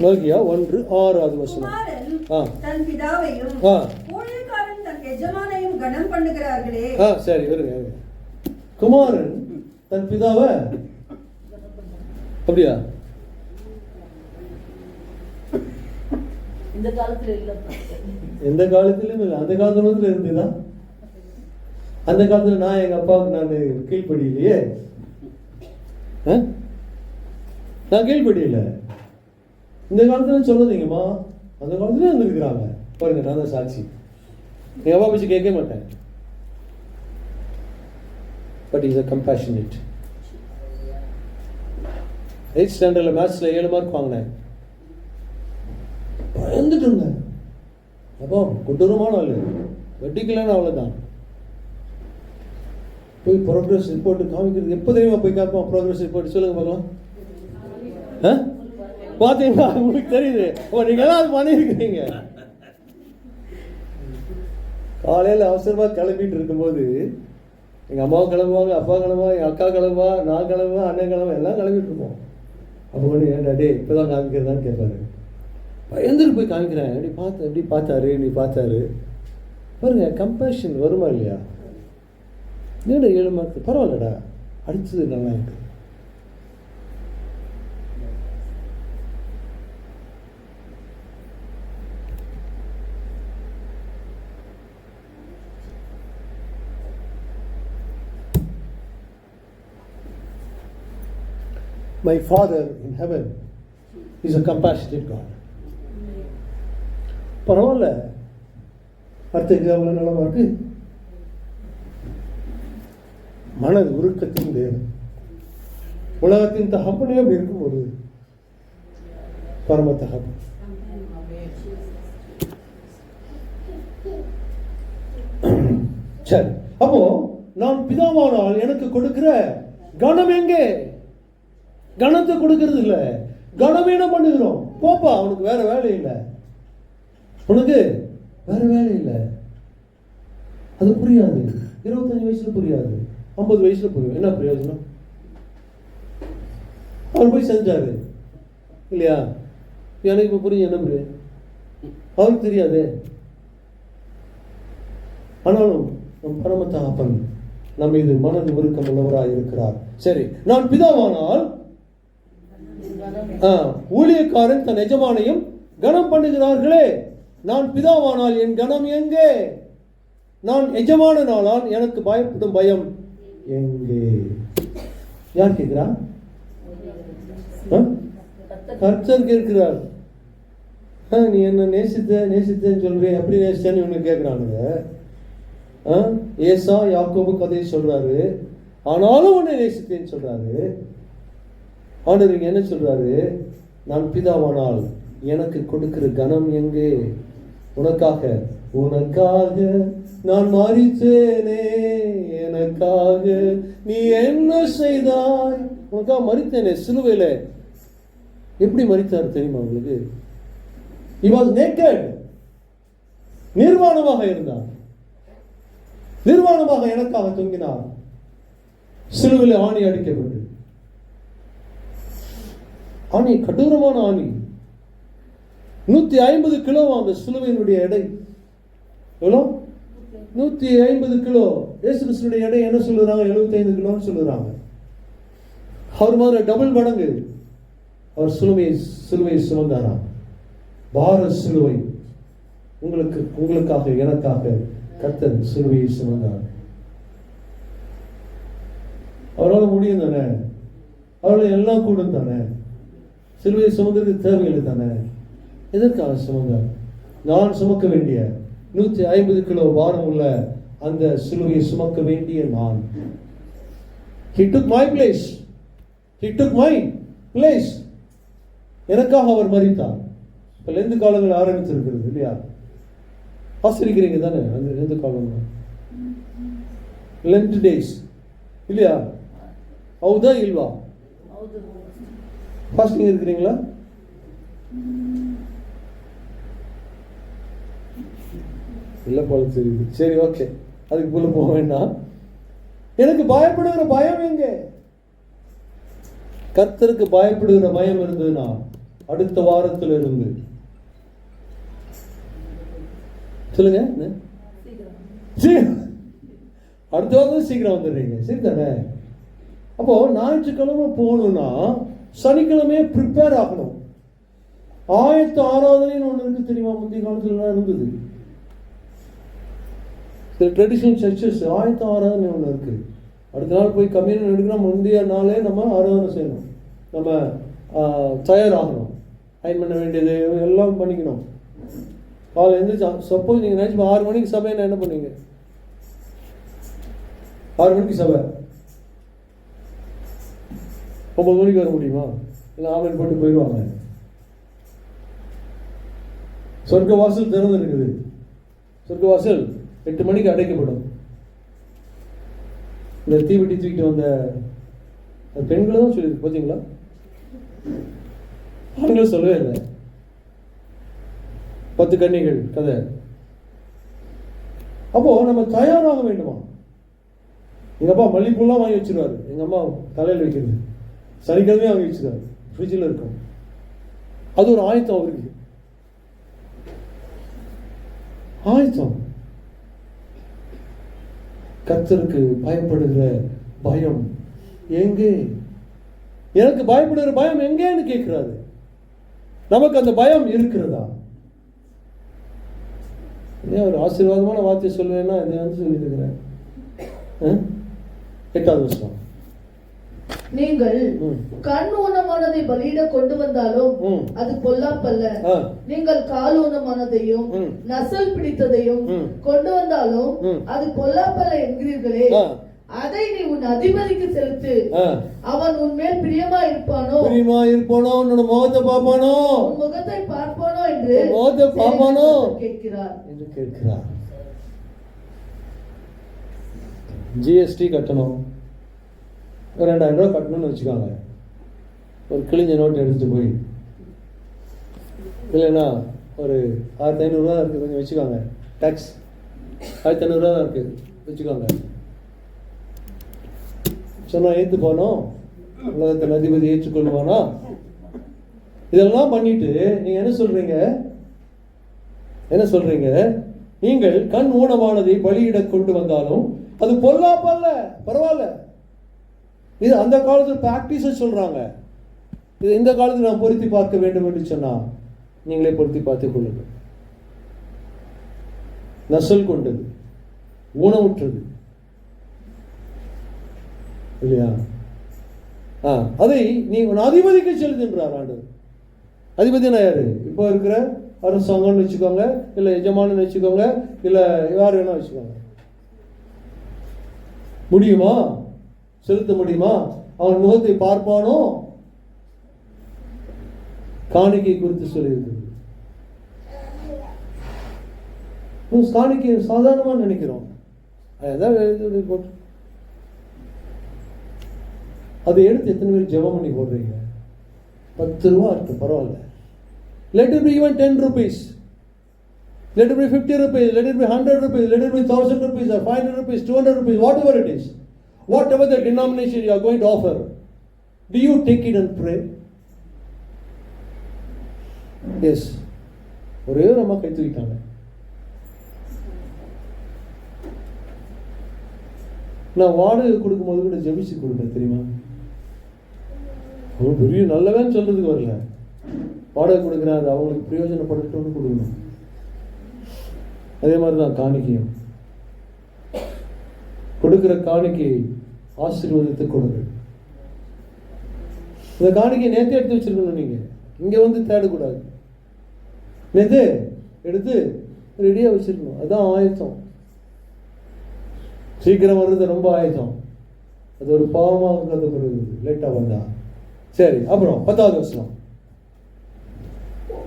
மல்கியா 1:6 வசனம். தன் பிதாவையும் ஊழியக்காரன் தன் எஜமானையும் கனம் பண்ணுகிறார்களே. சரி வருங்க. குமாரன் தன் பிதாவை அப்படியா? இந்த காலத்துல இல்ல, எந்த காலத்திலும் இல்லை. அந்த காலத்துல இருந்துதா? அந்த காலத்துல நான் எங்க அப்பாவுக்கு நான் கீழ்ப்படியிலையே, நான் கீழ்ப்படியில. இந்த காலத்துல சொல்லுதீங்கம்மா, அந்த காலத்துல இருந்துருக்கிறாங்க பாருங்க. நான் தான் சாட்சி. எங்க அப்பா பேச்சு கேட்க மாட்டேன். But is a compassionate. 8th ஸ்டாண்டர்ட்ல மேத்ஸ்ல 7 மார்க் வாங்கினேன். பயந்துட்டு இருந்தேன். அப்போ கொடூரமான ஆளு, வெட்டிக்கலன்னு அவ்வளவுதான். போய் ப்ரோக்ரஸ் ரிப்போர்ட் காமிக்கிறது எப்போ தெரியுமா? போய் காப்போம் ப்ரோக்ரஸ் ரிப்போர்ட். சொல்லுங்க பார்க்கலாம். பார்த்தீங்களா? உங்களுக்கு தெரியுது. நீங்க எல்லாம் அது பண்ணியிருக்கீங்க. காலையில் அவசரமா கிளம்பிட்டு இருக்கும்போது எங்க அம்மாவும் கிளம்புவாங்க, அப்பா கிளம்புவா, என் அக்கா கிளம்புவா, நான் கிளம்புவேன், அண்ணன் கிளம்புவா, எல்லாம் கிளம்பிட்டு இருப்போம். அப்போ கொண்டு ஏன்டா டே இப்போதான் காமிக்கிறதான்னு கேட்பாரு. பயந்துட்டு போய் காமிக்கிறேன். எப்படி பார்த்தாரு, நீ பார்த்தாரு பாருங்க. கம்பேஷன் வருமா இல்லையா? நீட 7 மார்க் பரவாயில்லடா, அடுத்தது நல்லா இருக்கு. My Father in heaven is a compassionate God. பரவாயில்ல, அர்த்தம் அவ்வளோ நலமா இருக்கு. மனது உருக்கத்தின் தேவன், உலகத்தின் தகப்பனே அப்படி இருக்கும்போது பரம தகப்பன். சரி, அப்போ நான் பிதாவானால் எனக்கு கொடுக்கிற கனம் எங்கே? கனத்தை கொடுக்கிறது இல்ல, கனம் என்ன பண்ணுகிறோம்? போப்பா, அவனுக்கு வேற வேலை இல்லை, உனக்கு வேற வேலை இல்லை. அது புரியாது, 25 வயசுல புரியாது, 50 வயசுல புரியும். என்ன பிரயோஜனம்? அவர் போய் செஞ்சாரு இல்லையா? எனக்கு இப்ப புரியும், என்ன புரியும்? அவருக்கு தெரியாது. ஆனாலும் நம் பரம தகப்பன் நம்ம இது மனது உருக்கம் உள்ளவராக இருக்கிறார். சரி, நான் பிதாவானால் ஊழியக்காரன் தன் எஜமானையும் கனம் பண்ணுகிறார்களே, நான் பிதாவானால் என் கனம் எங்கே? நான் எஜமானனானால் எனக்கு பயப்படும் பயம் எங்கே? யார் கேட்கிறா? கர்த்தர் கேட்கிறார். நீ என்ன நேசித்தேன்னு சொல்றேன், எப்படி நேசித்தேன்னு இவனுக்கு கேட்கிறானுங்க. ஏசா யாக்கோபு கதையை சொல்றாரு, ஆனாலும் உன்னை நேசித்தேன்னு சொல்றாரு. ஆண்டவர் என்ன சொல்றாரு? நான் பிதாவானால் எனக்கு கொடுக்கிற கனம் எங்கே? உனக்காக நான் மரித்தேனே, எனக்காக நீ என்ன செய்தாய்? உனக்காக மரித்தேனே சிலுவையில. எப்படி மரித்தார் தெரியுமா உங்களுக்கு? He was naked. நிர்வாணமாக இருந்தார், நிர்வாணமாக எனக்காக தொங்கினார், சிலுவையில் ஆணி அடிக்கப்பட்டு. ஆணி கடூரமான ஆணி, 150 கிலோ அந்த சிலுவையினுடைய எடை. எவ்வளோ? 150 கிலோ. இயேசு கிறிஸ்துடைய எடை என்ன சொல்லுறாங்க? 75 கிலோன்னு சொல்லுறாங்க. அவர் மாதிரி டபுள் மடங்கு அவர் சிலுவை சுமந்தாராம். பார சிலுவை, உங்களுக்காக எனக்காக கர்த்தர் சிலுவையை சுமந்தார். அவரால் முடியும் தானே? அவரால் எல்லாம் கூடும் தானே? சிலுவையை சுமந்ததுக்கு தேவையில்லை தானே? எதற்காக சுமந்தார்? நான் சுமக்க வேண்டிய 150 கிலோ பாரம் உள்ள அந்த சிலுவையை சுமக்க வேண்டிய நான். He took my place. He took my place. எனக்காக அவர் மரித்தார். இப்ப லெந்து காலங்கள் ஆரம்பிச்சிருக்கிறது இல்லையா? ஆசிரிக்கிறீங்க தானே? அந்த லெந்து காலம், லெண்ட் டேஸ் இல்லையா? ஹவுதா இல்வா? ஃபாஸ்டிங் இருக்கிறீங்களா? இல்ல போல தெரியுது. சரி, ஓகே, அதுக்கு போல போக வேண்டாம். எனக்கு பயப்படுகிற பயம் எங்க? கர்த்தருக்கு பயப்படுகிற பயம் இருந்ததுன்னா அடுத்த வாரத்தில் இருந்து சொல்லுங்க, அடுத்த வாரம் சீக்கிரம் வந்துடுறீங்க, சரி தானே? அப்போ ஞாயிற்றுக்கிழமை போகணும்னா சனிக்கிழமையே ப்ரிப்பேர் ஆகணும். ஆயத்த ஆராதனைன்னு ஒன்று இருக்கு தெரியுமா? முந்தைய காலத்துல இருந்தது. ட்ரெடிஷனல் சர்ச்சஸ் ஆயத்த ஆராதனை ஒன்று இருக்கு. அடுத்த நாள் போய் கம்யூனியன் எடுக்கணும், முந்தைய நாளே நம்ம ஆராதனை செய்யணும், நம்ம தயாராகணும், அயன் பண்ண வேண்டியது எல்லாம் பண்ணிக்கணும். காலை எழுந்திரிச்சு, சப்போஸ் நீங்கள் நினச்சி 6 மணிக்கு சபைன்னு என்ன பண்ணுவீங்க? 6 மணிக்கு சபை, 9 மணிக்கு வர முடியுமா? இல்லை ஆன்லைன் போட்டு போயிடுவாங்க. சொர்க்க வாசல் திறந்து இருக்குது. சொர்க்க வாசல் 8 மணிக்கு அடைக்கப்படும். இந்த தீவெட்டி தூக்கிட்டு வந்த பெண்களை தான் சொல்லி பார்த்தீங்களா? ஆண்கள் சொல்லவே இல்லை. 10 கன்னிகள் கதை. அப்போ நம்ம தயாராக வேண்டுமா? எங்க அப்பா மல்லிப்பூலாம் வாங்கி வச்சிருவாரு, எங்க அம்மா தலையில் வைக்கிறது சனிக்கிழமையே வாங்கி வச்சிருவாரு, ஃப்ரிட்ஜில் இருக்கும். அது ஒரு ஆயத்தம் அவருக்கு. ஆயத்தம். கர்த்தருக்கு பயப்படுகிற பயம் எங்கே? எனக்கு பயப்படுகிற பயம் எங்கேன்னு கேட்கிறாரு. நமக்கு அந்த பயம் இருக்கிறதா? ஒரு ஆசீர்வாதமான வார்த்தை சொல்லுவேன்னா இதை வந்து சொல்லியிருக்கிறேன். 8வது வருஷம் நீங்கள் கண் ஊனமானதை பலியிட கொண்டு வந்தாலும் அது பொல்லாப்பல்ல. நீங்கள் கால் ஊனமானதையும் நசல் பிடித்ததையும் கொண்டு வந்தாலும் அது பொல்லாப்பல்ல என்கிறீர்களே, அதை நீ உன் அதிபதிக்கு செலுத்து. அவன் உன்மேல் பிரியமா இருப்பானோ உன்னோட முகத்தை பார்ப்பானோ, உன் முகத்தை பார்ப்பானோ என்று முகத்தை பார்ப்பானோ கேட்கிறார் என்று கேட்கிறார். ஜிஎஸ்டி கட்டணும், 2000 ரூபாய் கட்டணும்னு வச்சுக்காங்க. ஒரு கிழிஞ்ச நோட்டு எடுத்துட்டு போய், இல்லைன்னா ஒரு 1500 ரூபா இருக்கு கொஞ்சம் வச்சுக்காங்க, டேக்ஸ் 1500 ரூபா தான் இருக்கு வச்சுக்காங்க சொன்னா ஏற்று போனோம், உலகத்தின் அதிபதி ஏற்றுக்கொள்வானா? இதெல்லாம் பண்ணிட்டு நீங்க என்ன சொல்றீங்க? நீங்கள் கண் ஊனமானதை பலியிட கொண்டு வந்தாலும் அது பொல்லாப்பல்ல, பரவாயில்ல. இது அந்த காலத்துல பிராக்டிஸ் சொல்றாங்க. இது இந்த காலத்தில் நாம் பொருத்தி பார்க்க வேண்டும் என்று சொன்னா நீங்களே பொருத்தி பார்த்துக் கொள்ளுங்கள். நசல் கொண்டது, ஊனமுற்றது இல்லையா? அதை நீ உன் அதிபதிக்கு செலுத்துன்றார் ஆண்டவர். அதிபதினா யாரு? இப்போ இருக்கிற அரசாங்கம்னு வச்சுக்கோங்க, இல்ல எஜமானன்னு வச்சுக்கோங்க, இல்ல யார் வேணா வச்சுக்கோங்க. முடியுமா? செலுத்த முடியுமா? அவன் முகத்தை பார்ப்பானோ? காணிக்கை குறித்து சொல்லியிருக்கிறது. காணிக்கை சாதாரணமா நினைக்கிறோம், அதை எடுத்து எத்தனை பேர் ஜெபம் பண்ணி போடுறீங்க? 10 ரூபா இருக்கு, பரவாயில்ல. Let it be even 10 rupees. Let it be 50 rupees. Let it be 100 rupees. Let it be 1000 rupees or 500 rupees, 200 rupees, whatever it is. Whatever the denomination you are going to offer. Do you take it and pray? Yes. ஒரே ஒரு அம்மா கை தூக்கிட்டாங்க. நான் வாடகை கொடுக்கும்போது கூட ஜெபிச்சு கொடுப்பேன் தெரியுமா? பெரிய நல்லவன்னு சொல்றதுக்கு வரல, வாடகை கொடுக்குறேன், அது அவங்களுக்கு பிரயோஜனப்படட்டும்னு கொடுக்கணும். அதே மாதிரிதான் காணிக்கையும், கொடுக்கிற காணிக்கையை ஆசீர்வாதத்தை கொடுங்க. இந்த காணிக்கை நேற்று எடுத்து வச்சிருக்கணும், நீங்க இங்க வந்து தேடக்கூடாது. நேற்று எடுத்து ரெடியா வச்சிருக்கணும். அதுதான் ஆயத்தம். சீக்கிரம் வர்றது ரொம்ப ஆயத்தம். அது ஒரு பாவமாக கருதப்படுகிறது லேட்டா வந்தா. சரி, அப்புறம் 10வது வசனம்.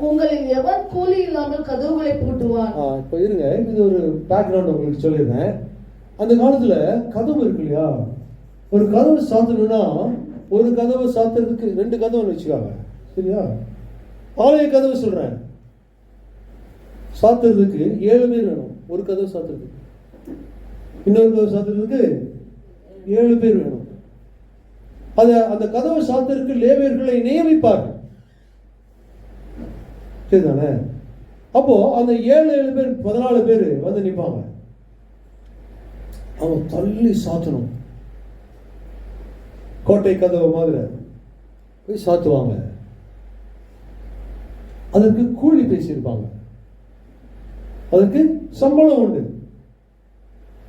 உங்களில் எவன் கூலி இல்லாமல் கதவுகளை பூட்டுவான்? இப்போ இருங்க, இது ஒரு பேக்ரவுண்ட் உங்களுக்கு சொல்லிடுறேன். அந்த காலத்துல கதவு இருக்கு இல்லையா? ஒரு கதவு சாத்தணும்னா ஒரு கதவை சாத்துறதுக்கு 2 கதவுன்னு வச்சுக்காங்க, சரியா? ஆலய கதவு சொல்றேன், சாத்துறதுக்கு 7 பேர் வேணும். ஒரு கதவு சாத்துறதுக்கு, இன்னொரு கதவு சாத்துறதுக்கு 7 பேர் வேணும். அந்த கதவை சாத்துறதுக்கு லேவியர்களை நியமிப்பார்கள், சரிதானே? அப்போ அந்த 7 பேர் 14 பேர் வந்து நிற்பாங்க. அவங்க தள்ளி சாத்தணும், கோட்டை கதவு மாதிரி போய் சாத்துவாங்க. அதற்கு கூலி பேசியிருப்பாங்க, அதுக்கு சம்பளம் உண்டு.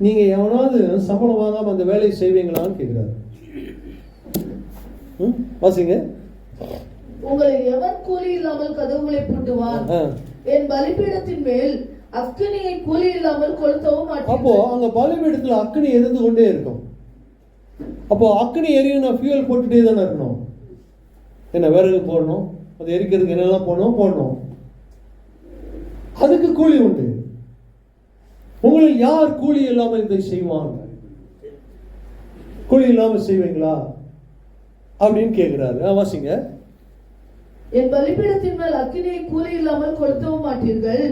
நீங்க எவனாவது சம்பளம் வாங்காம அந்த வேலையை செய்வீங்களான்னு கேட்கிறாரு. வாசிங்க. உங்களில் எவன் கூலி இல்லாமல் கதவுகளை பூட்டுவான்? என் பலிபீடத்தின் மேல் அக்கினியை கூலி இல்லாமல் கொளுத்தவும் மாட்டேன். அப்போ அங்க பலிபீடத்துல அக்கினி எரிந்து கொண்டே இருக்கும். அப்போ அக்கினி எரியணும், ஃபியூல் போட்டுட்டே தானே இருக்கணும். என்ன விறகு போடணும், அது எரிக்கிறதுக்கு என்னெல்லாம் போடணும். அதுக்கு கூலி உண்டு. உங்களில் யார் கூலி இல்லாமல் இதை செய்வாங்க? கூலி இல்லாமல் செய்வீங்களா அப்படின்னு கேட்கிறாரு. வாசிங்க. என் பலிபீடத்தின் மேல் அக்கினியை கூலி இல்லாமல் கொளுத்தவும் மாட்டீர்கள்.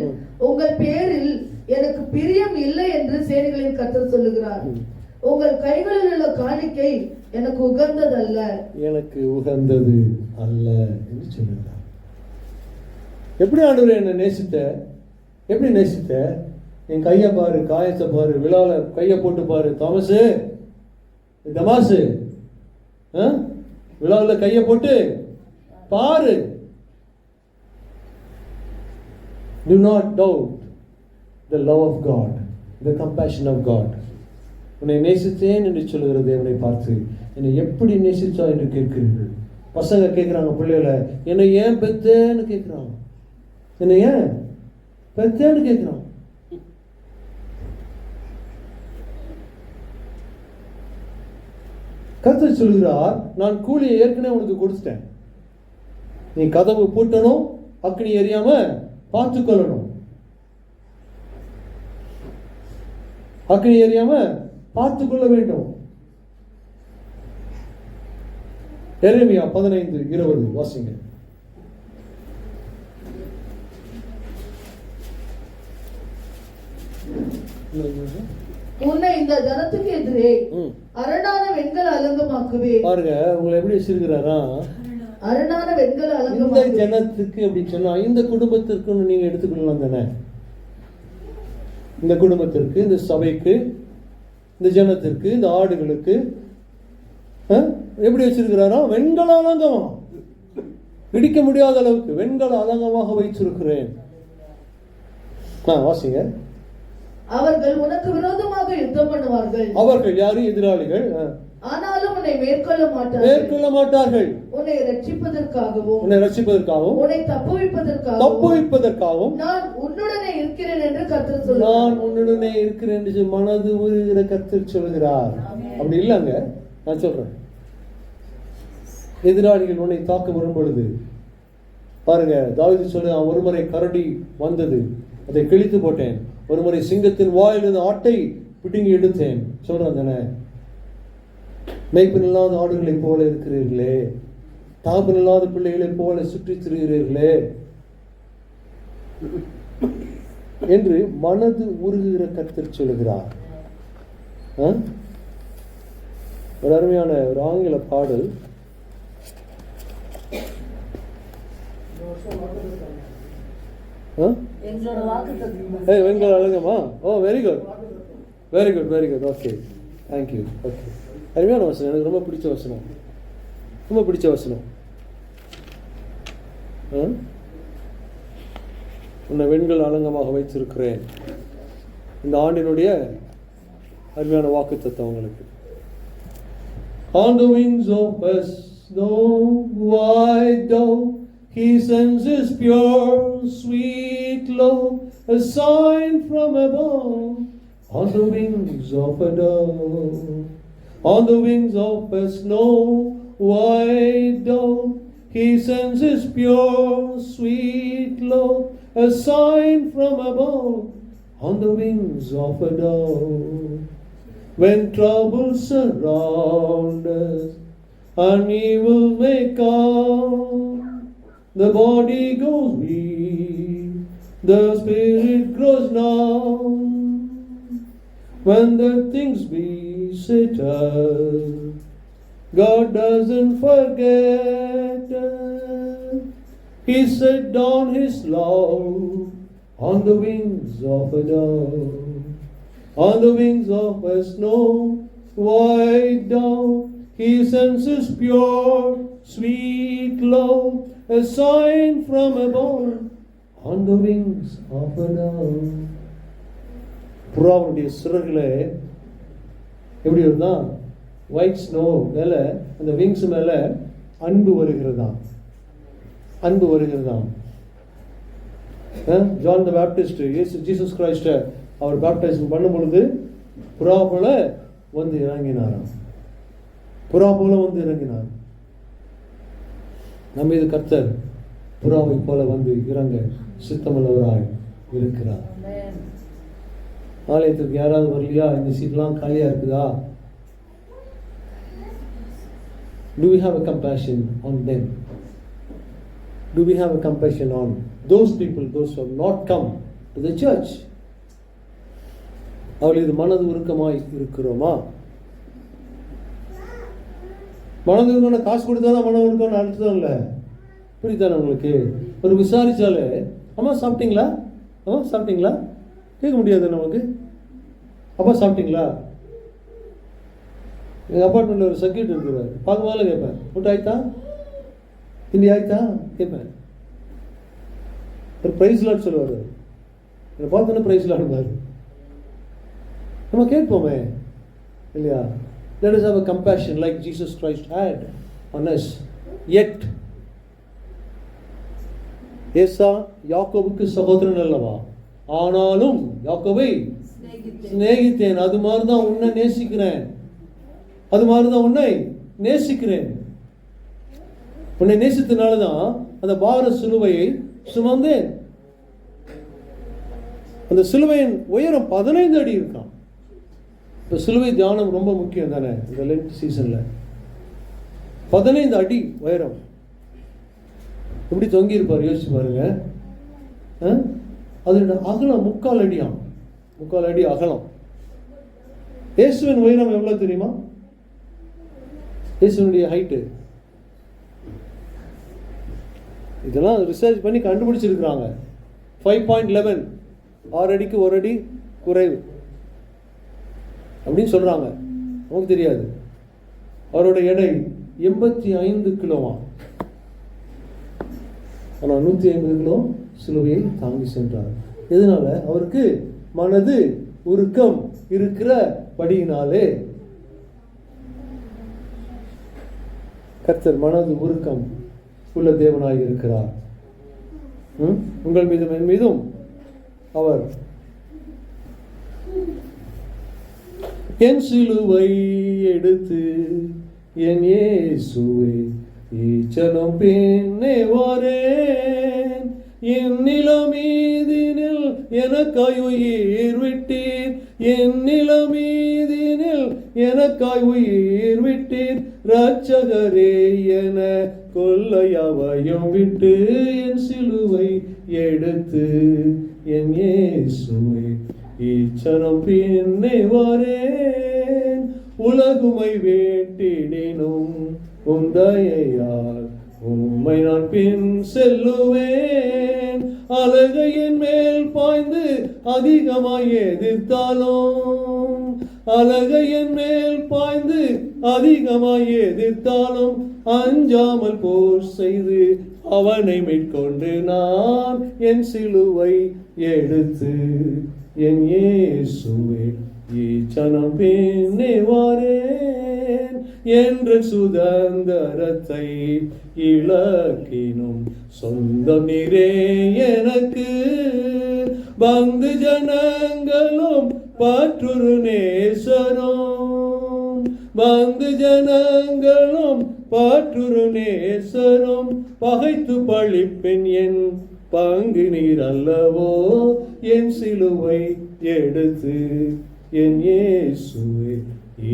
உங்கள் பேரில் எனக்கு பிரியம் இல்லை என்று சேனைகளின் கர்த்தர் சொல்லுகிறார். உங்கள் கைகளில் உள்ள காணிக்கை எனக்கு உகந்தது அல்ல என்று சொல்லுகிறார். எப்படி ஆண்டவரே என்ன நேசித்த? எப்படி நேசித்த? என் கையை பாரு, காயத்தை பாரு, விழால கையை போட்டு பாரு. தமாசு விழாவில் கையை போட்டு பாரு. Do not doubt the love of God, the compassion of God. உன்னை நேசித்தேன் என்று சொல்லுகிற தேவனை பார்த்து என்னை எப்படி நேசித்தா என்று கேட்கிறீர்கள். பசங்க கேட்குறாங்க பிள்ளைகளை, என்னை ஏன் பெத்தேன்னு கேட்குறாங்க. என்னை ஏன் பெத்தேன்னு கேட்குறாங்க. கர்த்தர் சொல்கிறார், நான் கூலியை ஏற்கனவே உனக்கு கொடுத்துட்டேன். நீ கதவு பூட்டணும், அக்னி எரியாம பார்த்து கொள்ளணும். அக்னி எரியாம பார்த்து கொள்ள வேண்டும். எரேமியா 15:20 வாசிங்க. உன்னை இந்த ஜனத்துக்கு எதிரே அரணான வெண்கல அலங்கமாக்குவே. பாருங்க உங்களை எப்படி வச்சிருக்கிறாரா, அரணான வெண்கல இந்த அலங்கமாக்குவே. ஜனத்துக்கு அப்படின்னு சொன்னா இந்த குடும்பத்திற்கு நீங்க எடுத்துக்கொள்ளலாம் தானே. இந்த குடும்பத்திற்கு, இந்த சபைக்கு, இந்த ஜனத்திற்கு, இந்த ஆடுகளுக்கு எப்படி வச்சிருக்கிறாரா, வெண்கல அலங்கமா, இடிக்க முடியாத அளவுக்கு வெண்கல அலங்கமாக வைத்திருக்கிறேன். வாசிங்க. அவர்கள் உனக்கு விரோதமாக யுத்தம் பண்ணுவார்கள். அவர்கள் யாரு? எதிராளிகள். ஆனாலும் உன்னை மேற்கொள்ள மாட்டார்கள். உன்னை ரட்சிப்பதற்காகவும் உன்னை தப்புவிப்பதற்காகவும் நான் உன்னுடனே இருக்கிறேன் என்று கர்த்தர் சொல்கிறார். நான் உன்னுடனே இருக்கிறேன் என்று மனது உருகிற கர்த்தர் சொல்கிறார். அப்படி இல்லங்க, நான் சொல்றேன். எதிராளிகள் உன்னை தாக்க வரும் பொழுது பாருங்க, தாவீது சொல்ல, ஒருமுறை கரடி வந்தது, அதை கிழித்து போட்டேன். ஒருமுறை சிங்கத்தின் வாயிலிருந்து ஆட்டை பிடுங்கி எடுத்தேன். சொல்றேன் தானே. மேய்ப்பன் இல்லாத ஆடுகளைப் போல இருக்கிறீர்களே, தாப்பன் இல்லாத பிள்ளைகளைப் போல சுற்றித் திரிகிறீர்களே என்று மனது உருகுகிற கர்த்தர் சொல்கிறார். ஒரு அருமையான ஒரு ஆங்கில பாடல். வெண்கல அலங்கமா? ஓ, very good. Okay, thank you. Okay, அருமையான வசனம். எனக்கு ரொம்ப பிடிச்ச வசனம். உன்னை வெண்கல அலங்கமாக வைத்திருக்கிறேன். இந்த ஆண்டினுடைய அருமையான வாக்குத்தத்தம் உங்களுக்கு. On the wings of a snow white dove, He sends His pure, sweet love, a sign from above. On the wings of a dove, on the wings of a snow white dove, He sends His pure, sweet love, a sign from above. On the wings of a dove, when troubles surround us and evil may come, the body goes weak, the spirit grows numb. When the things beset us, God doesn't forget us. He set down His love on the wings of a dove. On the wings of a snow white dove, He sends His pure, sweet love, a sign from above. On the wings of a dove. புறாவுடைய சிறகுல எப்படி வருதான்? White snow மேல, அந்த wings மேல அன்பு வருகிறதாம். John த Baptist, Jesus கிரைஸ்ட அவர் பேப்டைசம் பண்ணும் பொழுது புறா போல வந்து இறங்கினாராம். நம்ம இது கர்த்தர் புறாவை போல வந்து இறங்க சித்தமுள்ளவராய் இருக்கிறார். ஆலயத்துக்கு யாராவது வரலையா? இந்த சீட்லாம் காலியா இருக்குதா? Do we have a compassion on them? Do we have a compassion on those people, those who have not come to the church? அவள் இது மனது உருக்கமாய் இருக்கிறோமா? மனது உருக்கம்னா காசு கொடுத்தாதான் மனம் உருக்கம்னு அர்த்தம் இல்லை. புரியுதானே உங்களுக்கு? ஒரு விசாரிச்சாலே, அம்மா சாப்பிட்டீங்களா, கேட்க முடியாது நமக்கு. அப்பா சாப்பிட்டீங்களா? எங்கள் அப்பார்ட்மெண்ட்டில் ஒரு செக்யூரிட்டி இருக்கிறார். பார்க்க மேலே கேட்பேன், முட்டை ஆயிட்டா, திண்டி ஆயிட்டா கேட்பேன். ஒரு ப்ரைஸ் லாட் சொல்லுவார். என்னை பார்த்தோன்னே ப்ரைஸ் லாட்னாரு. நம்ம கேட்போமே, இல்லையா? Let us have a compassion like Jesus Christ had on us. Yet ஏசா யாக்கோபுக்கு சகோதரன் அல்லவா, ஆனாலும் யாக்கோபை சிநேகித்தேன். அது மாதிரிதான் உன்னை நேசிக்கிறேன், அது மாதிரிதான் உன்னை நேசிக்கிறேன். உன்னை நேசித்தனாலதான் அந்த பார சிலுவையை சுமந்தேன். அந்த சிலுவையின் உயரம் 15 அடி இருக்கான். இப்போ சிலுவை தியானம் ரொம்ப முக்கியம் தானே இந்த லென்ட் சீசன்ல. 15 அடி உயரம். எப்படி தொங்கி இருப்பார் யோசிச்சு பாருங்க. அதோட அகலம் 3/4 அடியாம். 3/4 அடி அகலம். இயேசுவின் உயரம் எவ்வளவு தெரியுமா? இயேசுனுடைய ஹைட்டு இதெல்லாம் ரிசர்ச் பண்ணி கண்டுபிடிச்சிருக்கிறாங்க. 5.11, 6 அடிக்கு 1 அடி குறைவு அப்படின்னு சொல்றாங்க. நமக்கு தெரியாது. அவரோட எடை 85 கிலோவா. ஆனால் 150 கிலோ சிலுவையை தாங்கி சென்றார். எதனால? அவருக்கு மனது உருக்கம் இருக்கிற படியினாலே. கர்த்தர் மனது உருக்கம் உள்ள தேவனாய் இருக்கிறார். உங்கள் மீதும் என் மீதும் அவர் என் சிலுவை எடுத்து என் இயேசுவை ஈச்சனம் பின்னே வரேன். என் நிலமீதினில் எனக்காய் உயிர் விட்டீர், என் நிலமீதினில் எனக்காய் உயிர் விட்டீர். இரட்சகரே என கொல்லையவையும் விட்டு என் சிலுவை எடுத்து என் இயேசுவை ஈச்சனம் பின்னே வரேன். உலகுமை வேட்டிடினும் உந்தையால் உம்மை நான் பின் செல்லுவேன். அலகையின் மேல் பாய்ந்து அதிகமாய் எதிர்த்தாலும், அலகையின் மேல் பாய்ந்து அதிகமாய் எதிர்த்தாலும் அஞ்சாமல் போர் செய்து அவனை மீட்கொண்டு நான் என் சிலுவை எடுத்து என் இயேசுவை ஈச்சனம் பின்னே வரேன். என்ற சுதந்திரத்தை இழக்கினும் சொந்தம் நீரே எனக்கு. பந்து ஜனங்களும் பற்றுரு நேசரும், பந்து ஜனங்களும் பற்றுரு நேசரும் பகைத்து பழிப்பெண் என் பங்கு நீர் அல்லவோ. என் சிலுவை எடுத்து என் இயேசுவை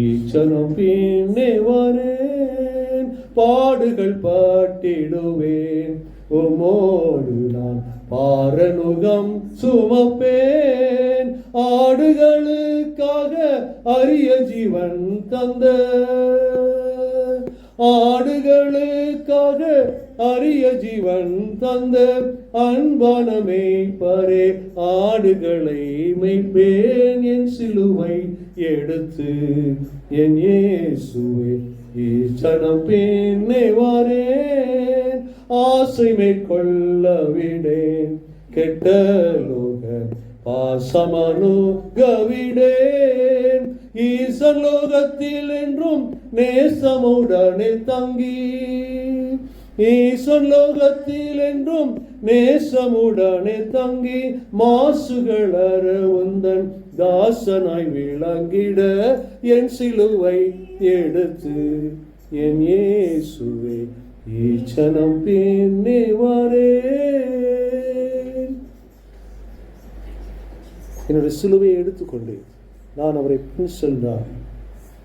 ஈச்சனம் பின்னே வரேன். பாடுகள் பாட்டிடுவேன் உமோடு நான் பாரநுகம் சுமப்பேன். ஆடுகளுக்காக அரிய ஜீவன் தந்த, ஆடுகளுக்காக அரிய ஜீவன் தந்த அன்பான மேய்ப்பரே ஆடுகளை மேய்ப்பேன். என் சிலுவை எடுத்து என் இயேசுவை ஈச்சனம் பின்னே வரேன். ஆசை மேற்கொள்ள விடேன் கெட்ட லோக பாசமனுகவிடேன். ஈசன் லோகத்தில் என்றும் நேசமுடனே தங்கி, ஈசன் லோகத்தில் என்றும் நேசமுடனே தங்கி மாசுகளற உந்தன் தாசனாய் விளங்கிட என் சிலுவை எடுத்து என் இயேசுவை ஈச்சனம் பின்னே வரேன். என்னுடைய சிலுவையை எடுத்துக்கொண்டு நான் அவரை பின் சென்றார்.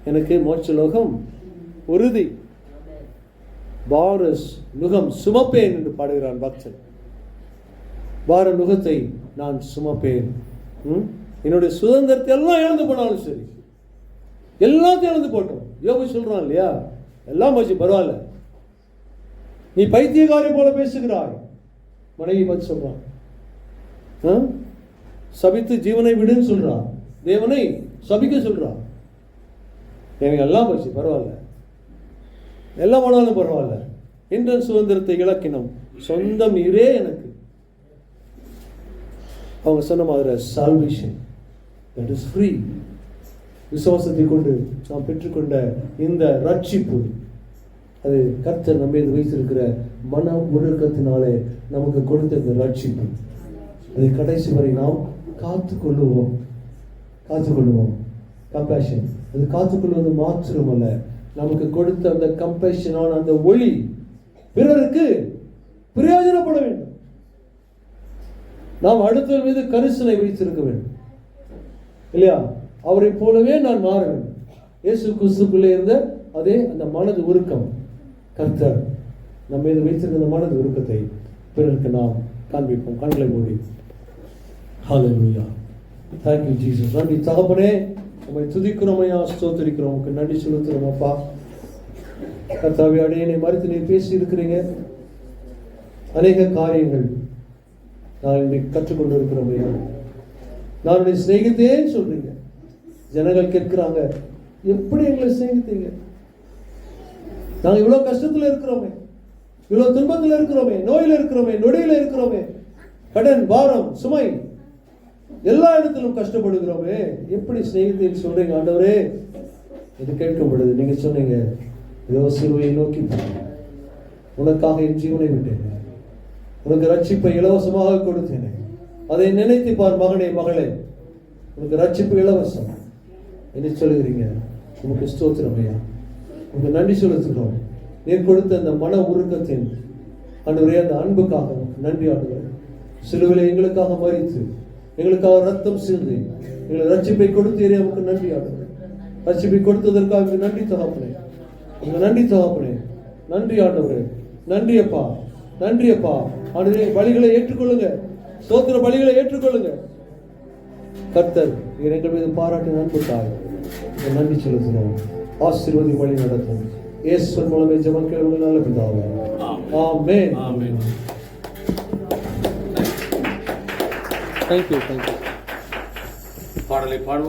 எனக்கு மோட்சலோகம் உறுதி. பாரஸ் நுகம் சுமப்பேன் என்று பாடுகிறான் பக்தன். பார நுகத்தை நான் சுமப்பேன். என்னுடைய சுதந்திரத்தை எல்லாம் இழந்து போனாலும் சரி, எல்லாத்தையும் இழந்து போட்டோம். யோபு சொல்றான் இல்லையா, எல்லாம் வச்சு பரவாயில்ல, நீ பைத்தியக்காரி போல பேசுகிறாய். மனைவி பார்த்து சொல்றான், சபித்து ஜீவனை விடுன்னு சொல்றான், தேவனை சபிக்க சொல்றான். எனக்கு எல்லாம் போச்சு பரவாயில்ல, எல்லாம் போனாலும் பரவாயில்ல, என்ற சுதந்திரத்தை இழக்கினோம், சொந்தம் நீரே எனக்கு. அவங்க சொன்ன மாதிரி salvation that is free. விசுவாசத்தை கொண்டு நாம் பெற்றுக்கொண்ட இந்த ரட்சிப்பு, அது கர்த்தர் நம்ம மீது வைத்திருக்கிற மன உருக்கத்தினாலே நமக்கு கொடுத்த இந்த ரட்சிப்பு, அதை கடைசி வரை நாம் காத்துக்கொள்ளுவோம். கம்பேஷன், அது காத்துக்கொள்வது மாத்திரமல்ல, நமக்கு கொடுத்த அந்த கம்பேஷனான அந்த ஒளி பிறருக்கு பிரயோஜனப்பட வேண்டும். நாம் அடுத்தவர் மீது கரிசனை வைத்திருக்க வேண்டும் இல்லையா? அவரை போலவே நான் மாற வேண்டும். இயேசு கிறிஸ்துக்குள்ளே இருந்த அதே அந்த மனது உருக்கம், கர்த்தர் நம்ம மீது வைத்திருந்த அந்த மனது உருக்கத்தை பிறருக்கு நாம் காண்பிப்போம். கண்களை மூடி. ஹல்லேலூயா. Thank you Jesus. நன்றி தகப்பனே, உம்மை துதிக்கிறோம் ஐயா, ஸ்தோத்திரிக்கிறோம், உமக்கு நன்றி செலுத்துறோம் அப்பா. கர்த்தாவே, அடியேனை மறித்து நீர் பேசி இருக்கிறீங்க. அநேக காரியங்கள் நான் இன்னைக்கு கற்றுக்கொண்டு இருக்கிறோம் ஐயா. நான் உடைய சிநேகித்தேன்னு சொல்றீங்க. ஜனங்கள் கேட்கிறாங்க, எப்படி எங்களை சிநேகித்தீங்க? நாங்கள் இவ்வளவு கஷ்டத்துல இருக்கிறோமே, இவ்வளவு துன்பத்துல இருக்கிறோமே, நோயில இருக்கிறோமே, நொடியில இருக்கிறோமே, கடன், பாரம், சுமை, எல்லா இடத்திலும் கஷ்டப்படுகிறோமே, எப்படி சிநேகித்தேன்னு சொல்றீங்க ஆண்டவரே? இது கேட்கும் பொழுது நீங்க சொன்னீங்க, இதோ சிலுவையை நோக்கி உனக்காக என் ஜீவனை விட்டேன், உனக்கு ரட்சிப்பை இலவசமாக கொடுத்தேனே, அதை நினைத்து பார் மகனே, மகளே, உனக்கு ரட்சிப்பு இலவசம் என்று சொல்லுகிறீங்க. உனக்கு ஸ்தோத்திரம் ஐயா, உனக்கு நன்றி செலுத்துகிறோம். நீர் கொடுத்த அந்த மன உருக்கத்தின் ஆண்டவரே, அந்த அன்புக்காக நன்றி ஆண்டவரே. சிலுவையிலே எங்களுக்காக மரித்து, எங்களுக்காக ரத்தம் சிந்தி எங்களுக்கு ரட்சிப்பை கொடுத்தீரே, நமக்கு நன்றி ஆண்டவரே. ரட்சிப்பை கொடுத்ததற்காக நன்றி தகப்பனே, உங்க நன்றி தகப்பனே, நன்றி ஆண்டவரே, நன்றி அப்பா, நன்றி அப்பா. ஆண்டவரே, பலிகளை ஏற்றுக்கொள்ளுங்க, ஸ்தோத்திர பலிகளை ஏற்றுக்கொள்ளுங்க. கர்த்தர் எங்கள் மீது பாராட்டு அன்புக்காக நன்றி செலுத்துகிறோம். ஆசீர்வதி வழி நடத்தும் இயேசுவின் மூலமே ஜெபம் கேளுங்கள் நல்ல பிதாவே. ஆமென். ஆமென். Thank you. பாடலை பாடுவோம்.